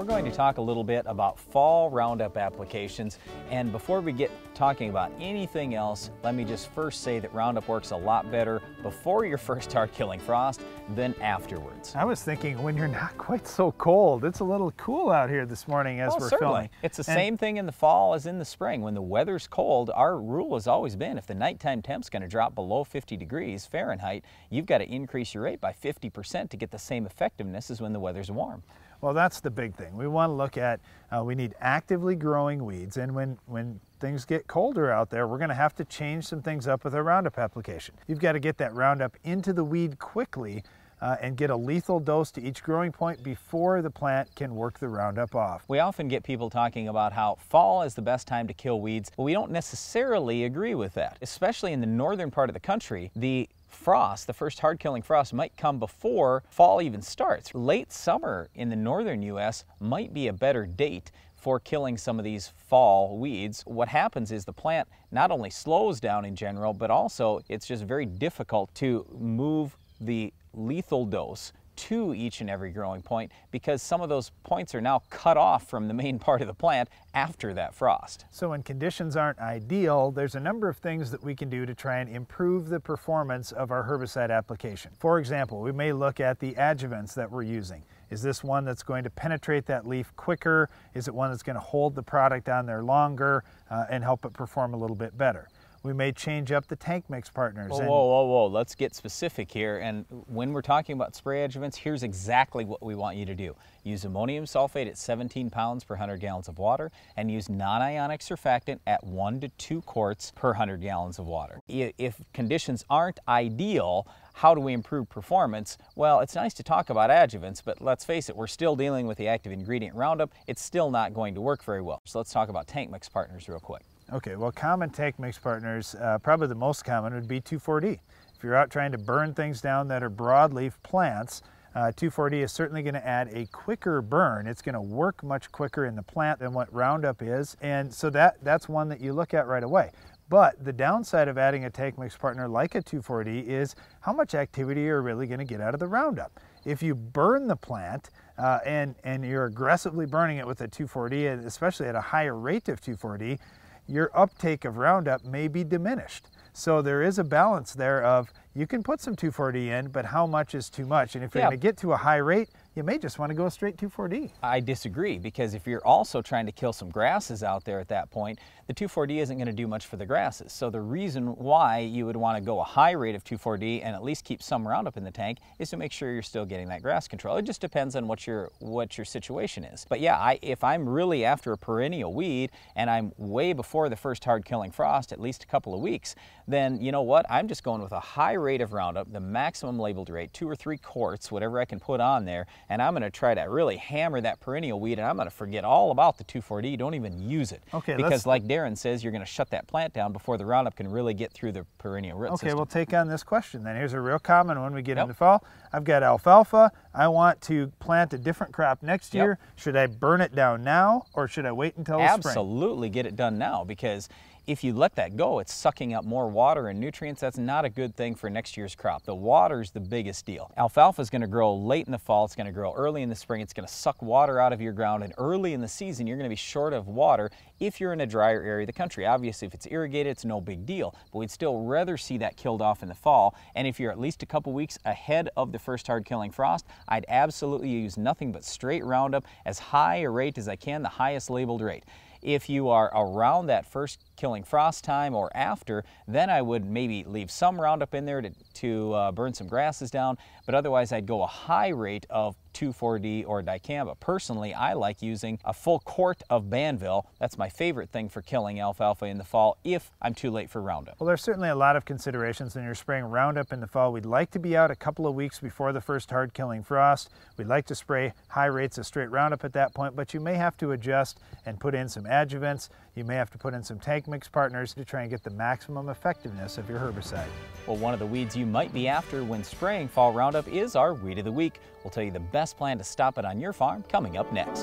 We're going to talk a little bit about fall Roundup applications, and before we get talking about anything else, let me just first say that Roundup works a lot better before your first start killing frost than afterwards. I was thinking when you're not quite so cold. It's a little cool out here this morning as we're filming. It's the same thing in the fall as in the spring. When the weather's cold, our rule has always been if the nighttime temp's going to drop below 50 degrees Fahrenheit, you've got to increase your rate by 50% to get the same effectiveness as when the weather's warm. Well, that's the big thing. We want to look at, we need actively growing weeds, and when things get colder out there, we're going to have to change some things up with our Roundup application. You've got to get that Roundup into the weed quickly and get a lethal dose to each growing point before the plant can work the Roundup off. We often get people talking about how fall is the best time to kill weeds, but we don't necessarily agree with that. Especially in the northern part of the country, the frost, the first hard-killing frost, might come before fall even starts. Late summer in the northern U.S. might be a better date for killing some of these fall weeds. What happens is the plant not only slows down in general, but also it's just very difficult to move the lethal dose to each and every growing point because some of those points are now cut off from the main part of the plant after that frost. So when conditions aren't ideal, there's a number of things that we can do to try and improve the performance of our herbicide application. For example, we may look at the adjuvants that we're using. Is this one that's going to penetrate that leaf quicker? Is it one that's going to hold the product on there longer and help it perform a little bit better? We may change up the tank mix partners. Whoa. Let's get specific here. And when we're talking about spray adjuvants, here's exactly what we want you to do. Use ammonium sulfate at 17 pounds per 100 gallons of water and use non-ionic surfactant at 1 to 2 quarts per 100 gallons of water. If conditions aren't ideal, how do we improve performance? Well, it's nice to talk about adjuvants, but let's face it, we're still dealing with the active ingredient Roundup. It's still not going to work very well. So let's talk about tank mix partners real quick. Okay, well, common tank mix partners, probably the most common would be 2,4-D. If you're out trying to burn things down that are broadleaf plants, 2,4-D is certainly going to add a quicker burn. It's going to work much quicker in the plant than what Roundup is, and so that's one that you look at right away. But the downside of adding a tank mix partner like a 2,4-D is how much activity you're really going to get out of the Roundup. If you burn the plant and you're aggressively burning it with a 2,4-D, and especially at a higher rate of 2,4-D, your uptake of Roundup may be diminished. So there is a balance there of you can put some 2,4-D in, but how much is too much? And if you're going to get to a high rate, you may just want to go straight 2,4-D. I disagree, because if you're also trying to kill some grasses out there at that point, the 2,4-D isn't going to do much for the grasses. So the reason why you would want to go a high rate of 2,4-D and at least keep some Roundup in the tank is to make sure you're still getting that grass control. It just depends on what your situation is. But yeah, if I'm really after a perennial weed and I'm way before the first hard killing frost, at least a couple of weeks, then you know what? I'm just going with a high rate of Roundup, the maximum labeled rate, 2 or 3 quarts, whatever I can put on there, and I'm going to try to really hammer that perennial weed, and I'm going to forget all about the 2,4-D. Don't even use it. Okay, because like Darren says, you're going to shut that plant down before the Roundup can really get through the perennial root system. Okay, we'll take on this question then. Here's a real common one we get into fall. I've got alfalfa. I want to plant a different crop next year. Should I burn it down now, or should I wait until the spring? Absolutely get it done now, because if you let that go, it's sucking up more water and nutrients. That's not a good thing for next year's crop. The water's the biggest deal. Alfalfa is going to grow late in the fall. It's going to grow early in the spring. It's going to suck water out of your ground, and early in the season, you're going to be short of water if you're in a drier area of the country. Obviously, if it's irrigated, it's no big deal, but we'd still rather see that killed off in the fall. And if you're at least a couple weeks ahead of the first hard killing frost, I'd absolutely use nothing but straight Roundup, as high a rate as I can, the highest labeled rate. If you are around that first killing frost time or after, then I would maybe leave some Roundup in there to burn some grasses down, but otherwise I'd go a high rate of 2,4-D or dicamba. Personally, I like using a full quart of Banville. That's my favorite thing for killing alfalfa in the fall if I'm too late for Roundup. Well, there's certainly a lot of considerations when you're spraying Roundup in the fall. We'd like to be out a couple of weeks before the first hard killing frost. We'd like to spray high rates of straight Roundup at that point, but you may have to adjust and put in some adjuvants. You may have to put in some tank mix partners to try and get the maximum effectiveness of your herbicide. Well, one of the weeds you might be after when spraying fall Roundup is our Weed of the Week. We'll tell you the best plan to stop it on your farm coming up next.